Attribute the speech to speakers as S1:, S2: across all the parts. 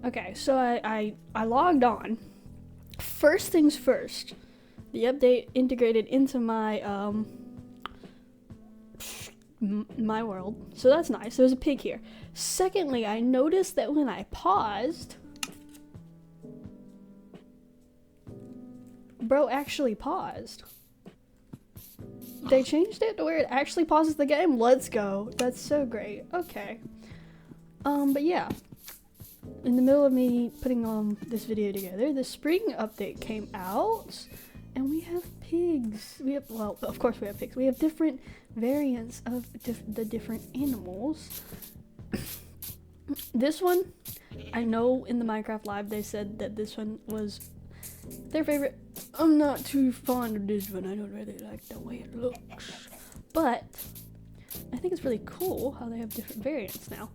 S1: Okay, so I logged on. First things first, the update integrated into my my world, so that's nice. There's a pig here. Secondly, I noticed that when I paused, bro actually paused. They changed it to where it actually pauses the game. Let's go. That's so great. Okay. But yeah. In the middle of me putting this video together, the spring update came out, and we have pigs. Well, of course we have pigs. We have different variants of the different animals. This one, I know in the Minecraft Live they said that this one was their favorite. I'm not too fond of this one. I don't really like the way it looks. But I think it's really cool how they have different variants now.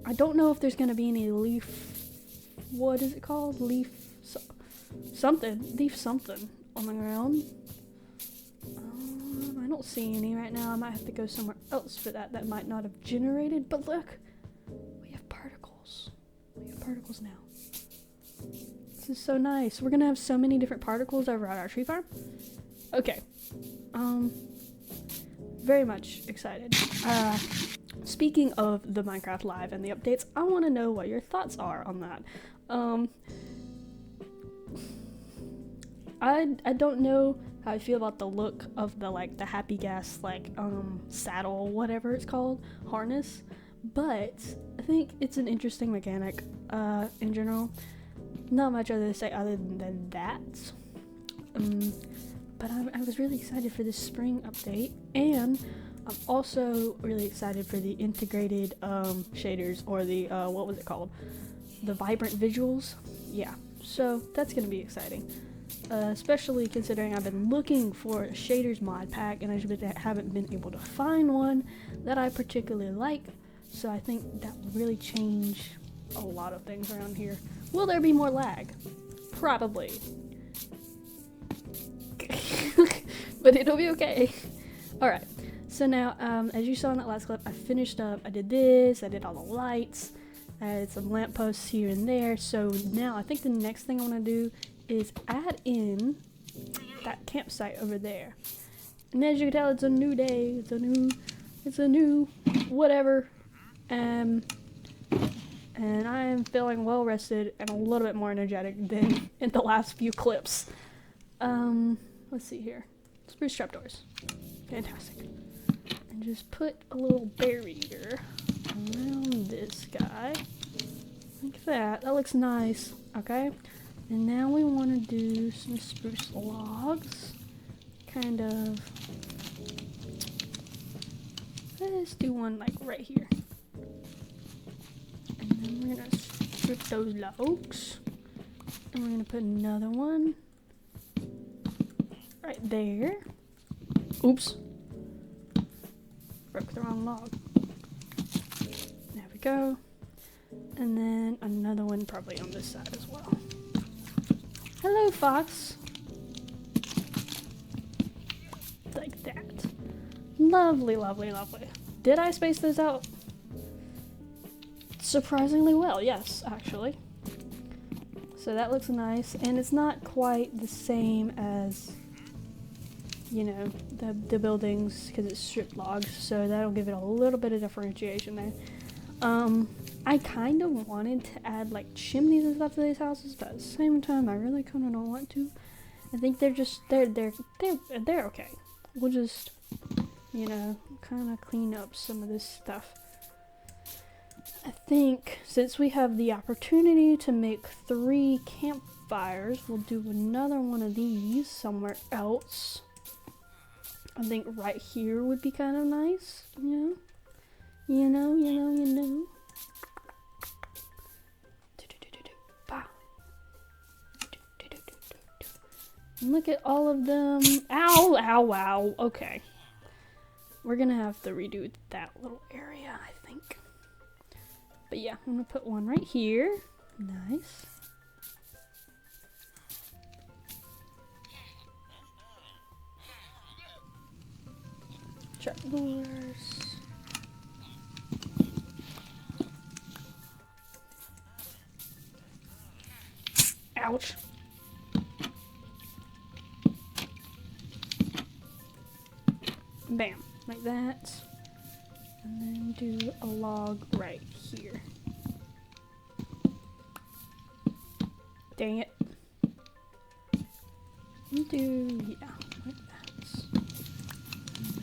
S1: I don't know if there's gonna be any leaf. What is it called? Leaf something on the ground. I don't see any right now. I might have to go somewhere else for that. That might not have generated. But look, we have particles. We have particles now. This is so nice. We're gonna have so many different particles over at our tree farm. Okay. Very much excited. Speaking of the Minecraft Live and the updates, I want to know what your thoughts are on that. I don't know how I feel about the look of the Happy Gas saddle, whatever it's called, harness, but I think it's an interesting mechanic in general. Not much other to say other than that. But I was really excited for this spring update, and I'm also really excited for the integrated shaders, or the what was it called? The vibrant visuals. Yeah, so that's gonna be exciting. Especially considering I've been looking for a shaders mod pack and I haven't been able to find one that I particularly like. So I think that will really change a lot of things around here. Will there be more lag? Probably. But it'll be okay. Alright, so now, as you saw in that last clip, I finished up, I did this, I did all the lights, I added some lampposts here and there, so now I think the next thing I want to do is add in that campsite over there. And as you can tell, it's a new day, it's a new whatever, and I am feeling well rested and a little bit more energetic than in the last few clips. Let's see here. Spruce trapdoors. Fantastic. And just put a little barrier around this guy. Like that. That looks nice. Okay. And now we want to do some spruce logs. Kind of. Let's do one like right here. And then we're going to strip those logs. And we're going to put another one right there. Oops. Broke the wrong log. There we go. And then another one probably on this side as well. Hello, fox. Like that. Lovely, lovely, lovely. Did I space those out? Surprisingly well, yes, actually. So that looks nice, and it's not quite the same as, you know, the buildings, because it's stripped logs, so that'll give it a little bit of differentiation there. I kind of wanted to add like chimneys and stuff to these houses, but at the same time I really kind of don't want to. I think they're okay. We'll just, you know, kind of clean up some of this stuff. I think since we have the opportunity to make 3 campfires, we'll do another one of these somewhere else. I think right here would be kind of nice, you know. And look at all of them. Ow, ow, ow. Okay. We're gonna have to redo that little area, I think. But yeah, I'm gonna put one right here. Nice. Trapdoors. Ouch. Bam, like that. And then do a log right here. Dang it. We'll do, yeah, like that. And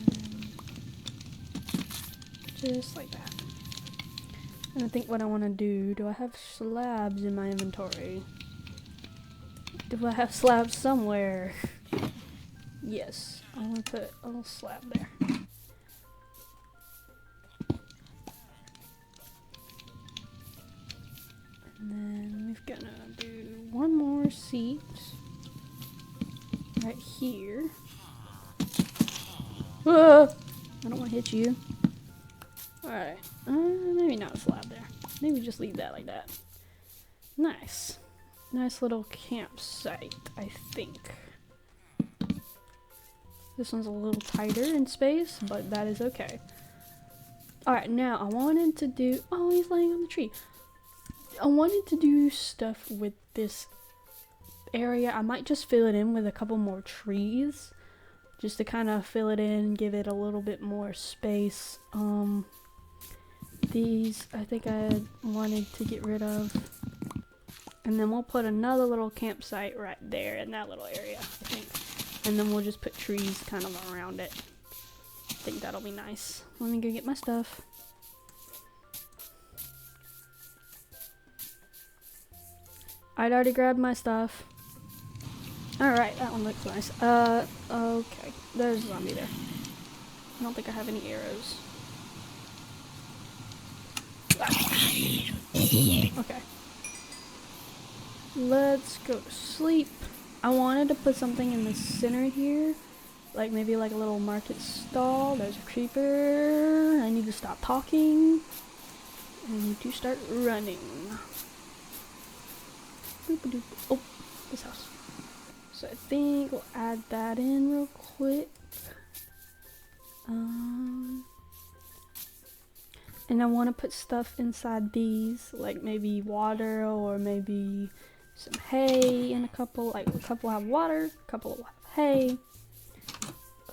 S1: then just like that. And I think what I want to do I have slabs in my inventory? Do I have slabs somewhere? Yes, I want to put a little slab there. And then we're gonna do one more seat right here. Whoa! I don't want to hit you. Alright, maybe not a slab there. Maybe just leave that like that. Nice. Nice little campsite, I think. This one's a little tighter in space, but that is okay. Alright, now I wanted to do... Oh, he's laying on the tree. I wanted to do stuff with this area. I might just fill it in with a couple more trees. Just to kind of fill it in, give it a little bit more space. These, I think I wanted to get rid of. And then we'll put another little campsite right there in that little area, I think. And then we'll just put trees kind of around it. I think that'll be nice. Let me go get my stuff. I'd already grabbed my stuff. Alright, that one looks nice. Okay. There's a zombie there. I don't think I have any arrows. Okay. Let's go to sleep. I wanted to put something in the center here. Like maybe like a little market stall. There's a creeper. I need to stop talking. I need to start running. Boop-a-doop. Oh, this house. So I think we'll add that in real quick. And I want to put stuff inside these, like maybe water or maybe some hay in a couple. Like a couple have water, a couple have hay.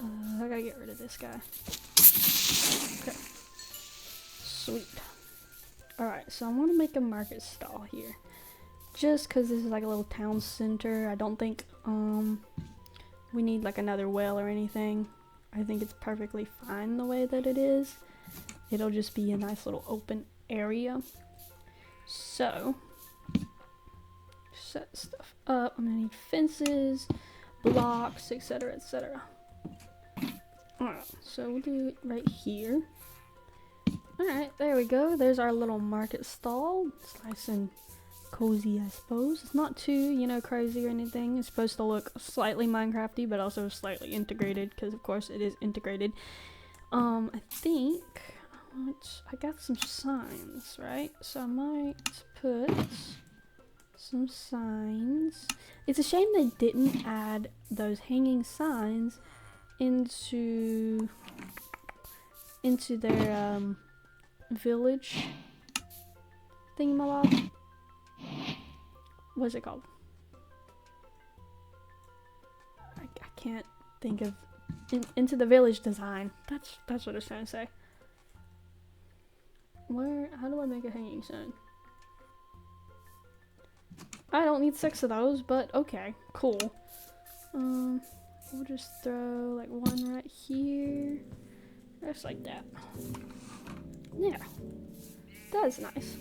S1: I gotta get rid of this guy. Okay. Sweet. Alright, so I want to make a market stall here. Just because this is like a little town center. I don't think we need like another well or anything. I think it's perfectly fine the way that it is. It'll just be a nice little open area. So, set stuff up. I'm gonna need fences, blocks, etc., etc. Alright, so we'll do it right here. Alright, there we go. There's our little market stall. It's nice and cozy, I suppose. It's not too, you know, crazy or anything. It's supposed to look slightly Minecrafty, but also slightly integrated, because of course it is integrated. I think I got some signs, right? So I might put some signs. It's a shame they didn't add those hanging signs into their village thingamabob. What's it called? I can't think of into the village design. That's what I was trying to say. How do I make a hanging sign? I don't need 6 of those, but okay, cool. We'll just throw like one right here. Just like that. Yeah. That's nice.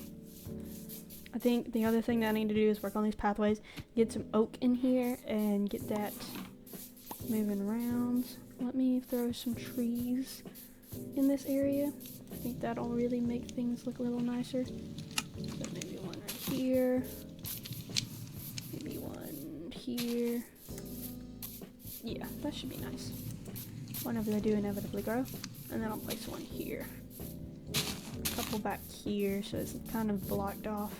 S1: I think the other thing that I need to do is work on these pathways, get some oak in here, and get that moving around. Let me throw some trees in this area. I think that'll really make things look a little nicer. So maybe one right here. Maybe one here. Yeah, that should be nice. Whenever they do inevitably grow. And then I'll place one here. A couple back here, so it's kind of blocked off.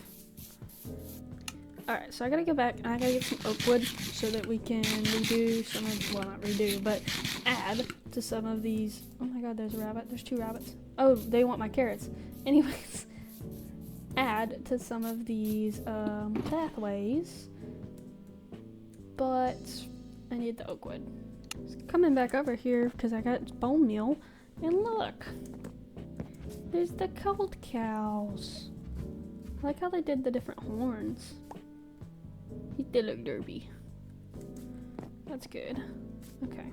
S1: Alright, so I gotta go back and I gotta get some oak wood so that we can redo some of, well, not redo, but add to some of these. Oh my god, there's a rabbit. There's 2 rabbits. Oh, they want my carrots. Anyways, add to some of these pathways but I need the oak wood. Coming back over here because I got bone meal, and look, there's the cold cows. I like how they did the different horns. They look derpy. That's good. Okay.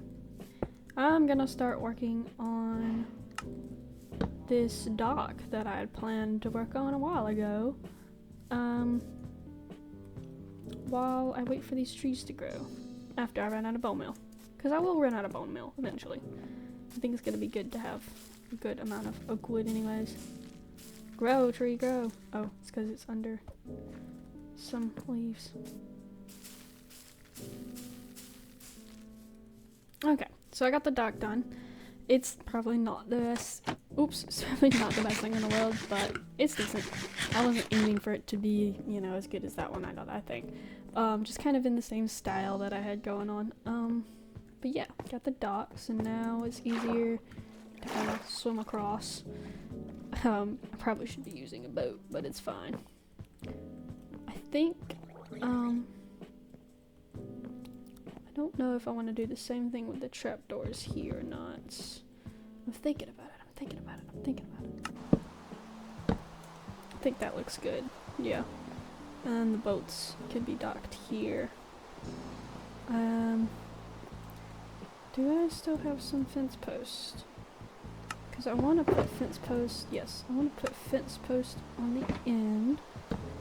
S1: I'm gonna start working on this dock that I had planned to work on a while ago. While I wait for these trees to grow. After I run out of bone meal. Because I will run out of bone meal eventually. I think it's gonna be good to have a good amount of oak wood anyways. Grow, tree, grow. Oh, it's because it's under some leaves. Okay, so I got the dock done. It's probably not the best. Oops, it's probably not the best thing in the world, but it's decent. I wasn't aiming for it to be, you know, as good as that one, I think. Just kind of in the same style that I had going on. But yeah, got the docks, and now it's easier to kind of swim across. I probably should be using a boat, but it's fine. I think, I don't know if I want to do the same thing with the trapdoors here or not. I'm thinking about it. I think that looks good. Yeah. And the boats can be docked here. Do I still have some fence posts? Because I want to put fence posts. Yes, I want to put fence posts on the end.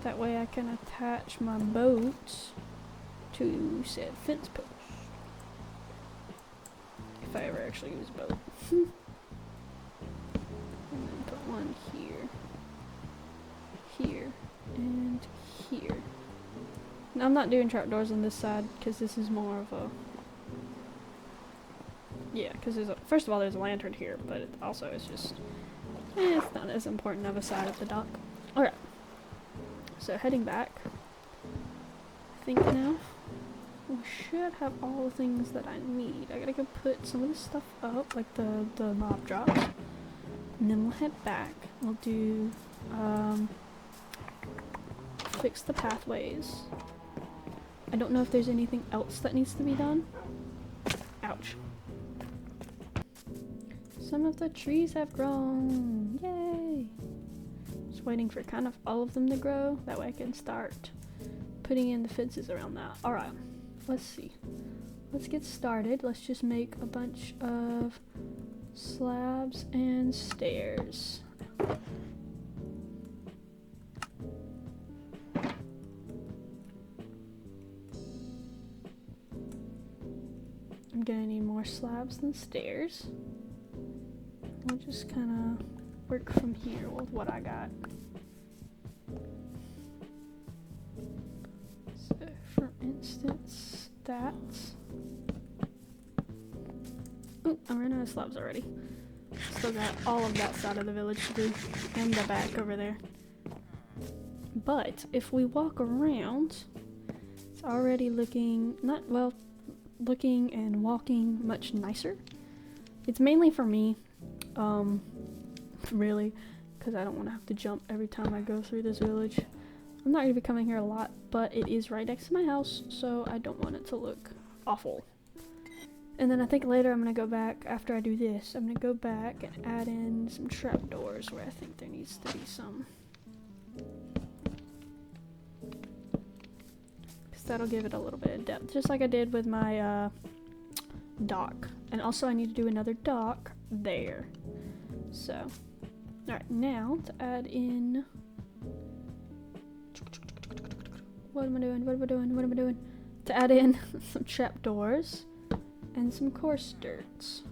S1: That way I can attach my boat to said fence post. If I ever actually use a boat. And then put one here, here, and here. Now I'm not doing trapdoors on this side because this is more of a, yeah, because first of all there's a lantern here, but it also it's just, it's not as important of a side of the dock. Alright, so heading back, I think now we should have all the things that I need. I gotta go put some of this stuff up, like the mob drops. And then we'll head back. We'll do, fix the pathways. I don't know if there's anything else that needs to be done. Ouch. Some of the trees have grown. Yay! Just waiting for kind of all of them to grow. That way I can start putting in the fences around that. Alright, let's see. Let's get started. Let's just make a bunch of slabs and stairs. I'm gonna need more slabs than stairs. We'll just kind of work from here with what I got. So, for instance, that. Oh, I ran out of slabs already. Still got all of that side of the village to do, and the back over there. But if we walk around, it's already looking looking and walking much nicer. It's mainly for me, really, because I don't want to have to jump every time I go through this village. I'm not going to be coming here a lot, but it is right next to my house, so I don't want it to look awful. And then I think later I'm going to go back, after I do this, I'm going to go back and add in some trapdoors where I think there needs to be some. Because that'll give it a little bit of depth, just like I did with my dock. And also I need to do another dock there. So, alright, now to add in... What am I doing? To add in some trapdoors and some coarse dirts.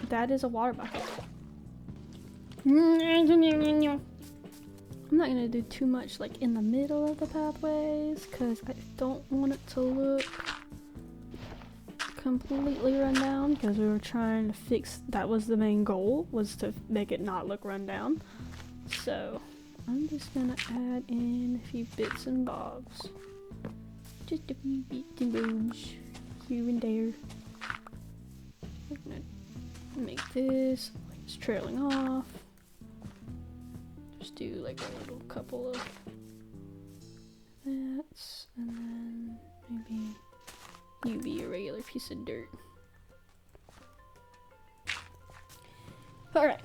S1: That is a water bucket. I'm not gonna do too much like in the middle of the pathways because I don't want it to look completely run down, because we were trying to fix, that was the main goal, was to make it not look run down. So I'm just gonna add in a few bits and bobs. Just a few bits and bobs here and there. I'm gonna make this like it's trailing off. Just do like a little couple of that, and then You be a regular piece of dirt. Alright.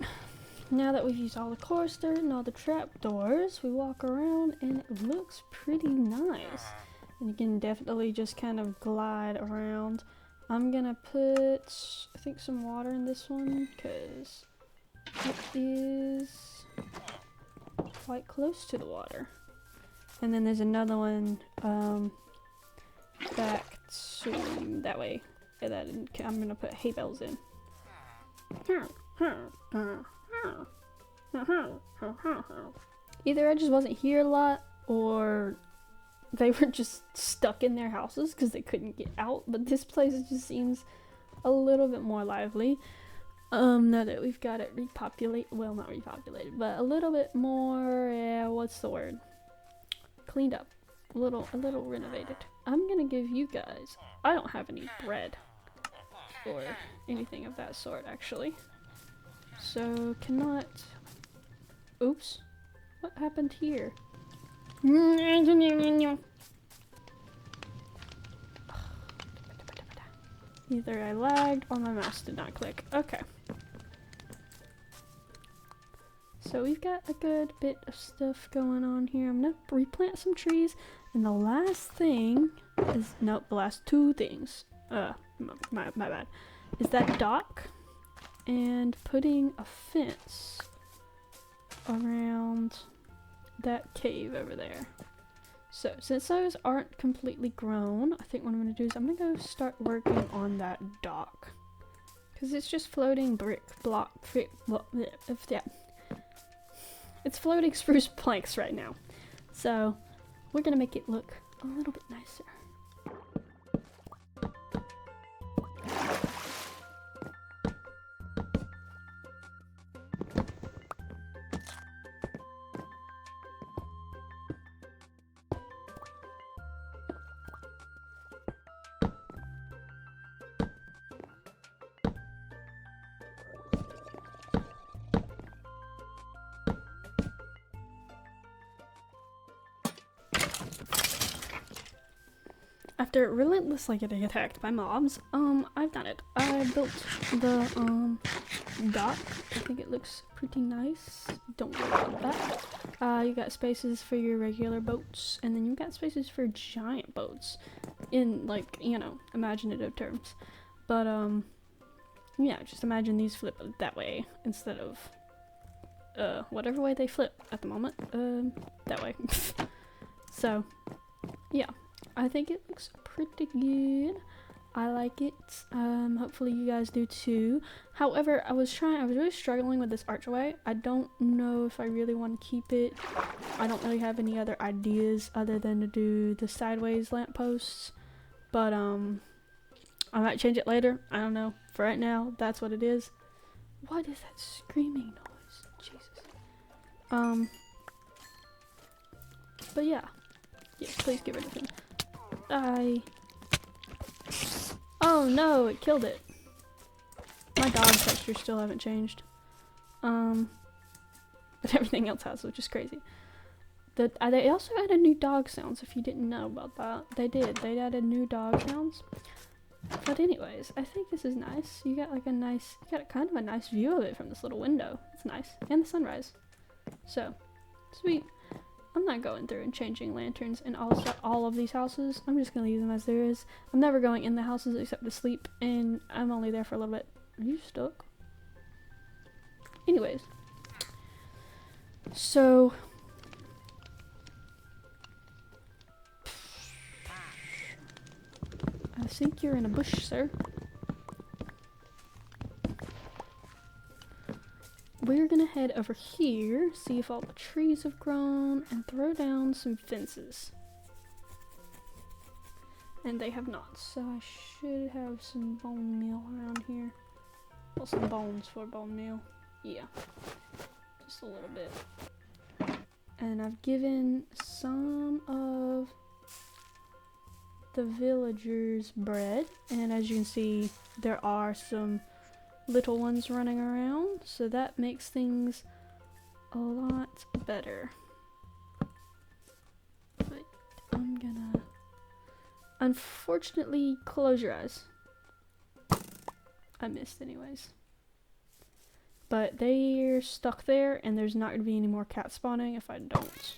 S1: Now that we've used all the course dirt and all the trapdoors, we walk around and it looks pretty nice. And you can definitely just kind of glide around. I'm gonna put, I think, some water in this one because it is quite close to the water. And then there's another one back to that way. And then I'm gonna put hay bales in. Either I just wasn't here a lot, or they were just stuck in their houses because they couldn't get out. But this place just seems a little bit more lively. Now that we've got it repopulated, well, not repopulated, but a little bit more, what's the word? Cleaned up. A little renovated. I'm gonna give you guys, I don't have any bread or anything of that sort, actually. So, cannot, oops, what happened here? Either I lagged or my mouse did not click. Okay. So we've got a good bit of stuff going on here. I'm gonna replant some trees. And the last thing is, nope, the last two things, my bad, is that dock and putting a fence around that cave over there. So since those aren't completely grown, I think what I'm gonna do is I'm gonna go start working on that dock. Cause it's just floating it's floating spruce planks right now. So we're gonna make it look a little bit nicer. After relentlessly getting attacked by mobs, I've done it. I built the, dock. I think it looks pretty nice. Don't worry about that. You got spaces for your regular boats, and then you've got spaces for giant boats. In, like, you know, imaginative terms. But, yeah, just imagine these flip that way instead of, whatever way they flip at the moment. That way. So, yeah. I think it looks pretty good. I like it. Hopefully you guys do too. However, I was really struggling with this archway. I don't know if I really want to keep it. I don't really have any other ideas other than to do the sideways lampposts. But, I might change it later. I don't know. For right now, that's what it is. What is that screaming noise? Jesus. But yeah. Yes, please get rid of him. Oh no, it killed it. My dog textures still haven't changed. But everything else has, which is crazy. They also added new dog sounds, if you didn't know about that. They did. They added new dog sounds. But anyways, I think this is nice. You got like a nice, you got kind of a nice view of it from this little window. It's nice. And the sunrise. So, sweet. I'm not going through and changing lanterns in all of these houses. I'm just going to leave them as there is. I'm never going in the houses except to sleep, and I'm only there for a little bit. Are you stuck? Anyways. So. I think you're in a bush, sir. We're gonna head over here, see if all the trees have grown, and throw down some fences. And they have not, so I should have some bone meal around here. Well, some bones for bone meal. Yeah, just a little bit. And I've given some of the villagers bread, and as you can see, there are some little ones running around, so that makes things a lot better. But I'm gonna Unfortunately, close your eyes. I missed anyways. But they're stuck there, and there's not going to be any more cats spawning if I don't.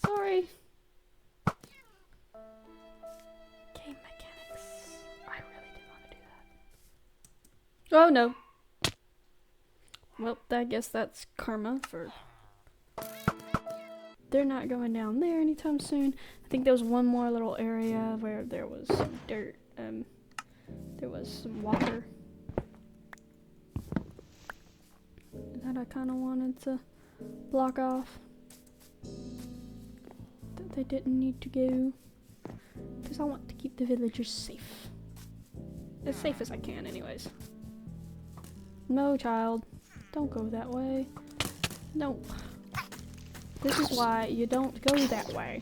S1: Sorry. Game mechanics. I really did want to do that. Oh no. Well, I guess that's karma for... They're not going down there anytime soon. I think there was one more little area where there was some dirt. There was some water that I kind of wanted to block off. That they didn't need to go. Because I want to keep the villagers safe. As safe as I can anyways. No, child. Don't go that way. No. This is why you don't go that way.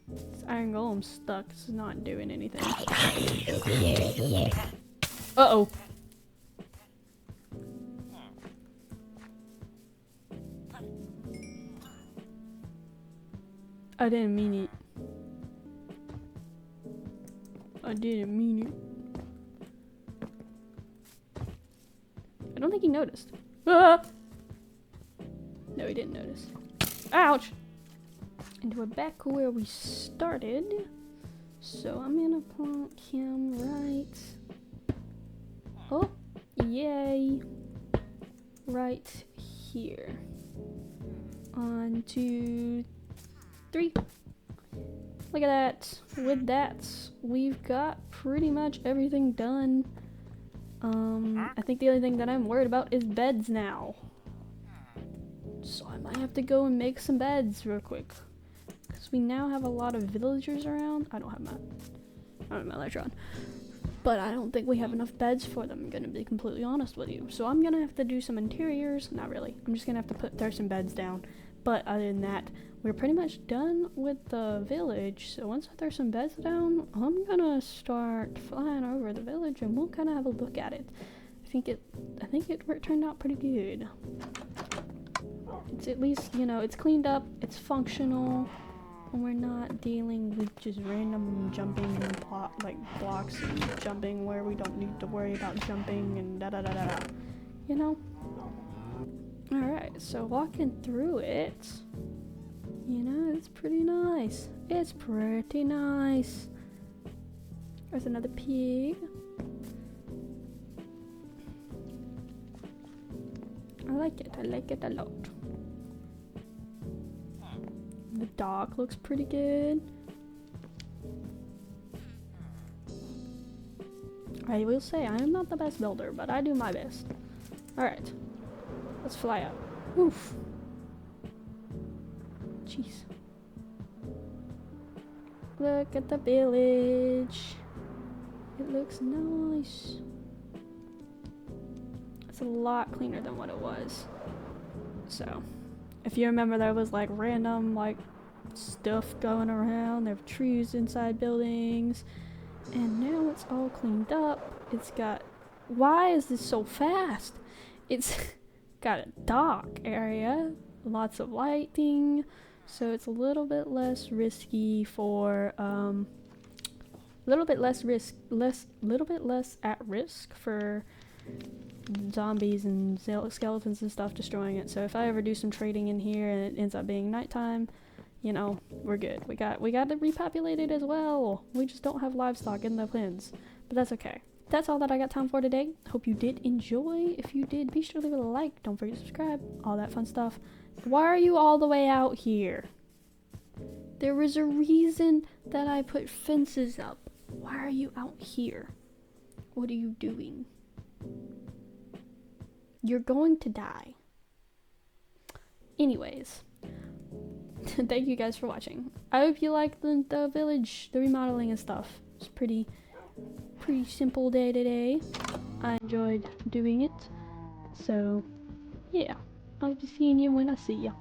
S1: This iron golem's stuck. This is not doing anything. Uh-oh. I didn't mean it. I didn't mean it. I don't think he noticed. Ah! No, he didn't notice. Ouch! And we're back where we started. So I'm gonna plonk him right. Oh, yay! Right here. 1, 2, 3. Look at that. With that, we've got pretty much everything done. I think the only thing that I'm worried about is beds now. So I might have to go and make some beds real quick. Because we now have a lot of villagers around. I don't have my lighter on. But I don't think we have enough beds for them, I'm gonna be completely honest with you. So I'm gonna have to do some interiors. Not really. I'm just gonna have to throw some beds down. But other than that, we're pretty much done with the village. So once I throw some beds down, I'm gonna start flying over the village and we'll kind of have a look at it. I think it turned out pretty good. It's at least, you know, it's cleaned up, it's functional, and we're not dealing with just random jumping blocks and jumping where we don't need to worry about jumping and da da da da da. You know? Alright, so walking through it, you know, it's pretty nice. It's pretty nice. There's another pig. I like it a lot. The dog looks pretty good. I will say, I am not the best builder, but I do my best. Alright. Let's fly up. Oof. Jeez. Look at the village. It looks nice. It's a lot cleaner than what it was. So, if you remember, there was like random stuff going around. There were trees inside buildings. And now it's all cleaned up. It's got... Why is this so fast? It's... got a dock area, lots of lighting, so it's a little bit less risky for little bit less at risk for zombies and skeletons and stuff destroying it. So if I ever do some trading in here and it ends up being nighttime, you know, we're good. We got it repopulated as well. We just don't have livestock in the pens, but that's okay. That's all that I got time for today. Hope you did enjoy. If you did, be sure to leave a like. Don't forget to subscribe. All that fun stuff. Why are you all the way out here? There was a reason that I put fences up. Why are you out here? What are you doing? You're going to die. Anyways. Thank you guys for watching. I hope you liked the village, the remodeling and stuff. It's pretty simple day today. I enjoyed doing it. So, yeah. I'll be seeing you when I see ya.